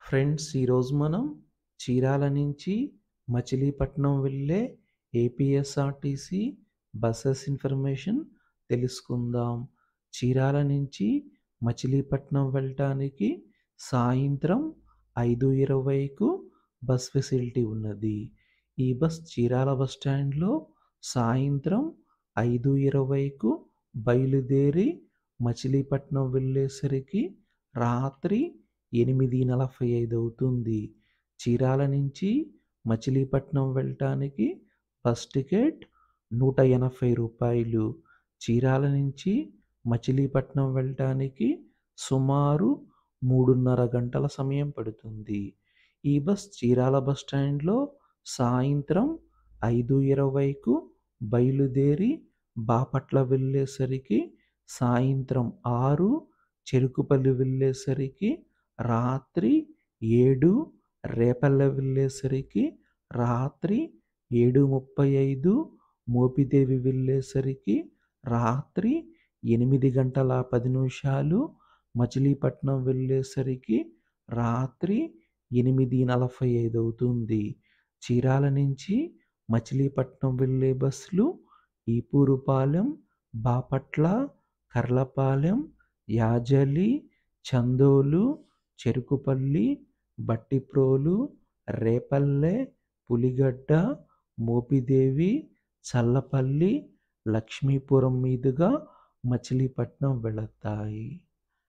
Friends, ఈరోజు మనం చీరాల నుంచి మచిలీపట్నం వెళ్ళే ఏపీఎస్ఆర్టీసీ బస్సెస్ ఇన్ఫర్మేషన్ తెలుసుకుందాం. చీరాల నుంచి మచిలీపట్నం వెళ్ళటానికి సాయంత్రం 5:20కు బస్ ఫెసిలిటీ ఉన్నది. ఈ బస్ చీరాల బస్ స్టాండ్లో సాయంత్రం 5:20కు బయలుదేరి మచిలీపట్నం వెళ్ళేసరికి రాత్రి 8:45 అవుతుంది. చీరాల నుంచి మచిలీపట్నం వెళ్ళటానికి బస్ టికెట్ రూ. 180. చీరాల నుంచి మచిలీపట్నం వెళ్ళటానికి సుమారు 3:30 గంటల సమయం పడుతుంది. ఈ బస్ చీరాల బస్ స్టాండ్లో సాయంత్రం 5:20కు బయలుదేరి బాపట్ల వెళ్ళేసరికి సాయంత్రం 6, చెరుకుపల్లి వెళ్ళేసరికి రాత్రి 7, రేపల్లె వెళ్ళేసరికి రాత్రి 7:35, మోపిదేవి వెళ్ళేసరికి రాత్రి 8:10, మచిలీపట్నం వెళ్ళేసరికి రాత్రి 8:45 అవుతుంది. చీరాల నుంచి మచిలీపట్నం వెళ్ళే బస్సులు ఈపూరుపాలెం, బాపట్ల, కర్లపాలెం, యాజలి, చందోలు, చెరుకుపల్లి, బట్టిప్రోలు, రేపల్లె, పులిగడ్డ, మోపిదేవి, చల్లపల్లి, లక్ష్మీపురం మీదుగా మచిలీపట్నం వెళతాయి.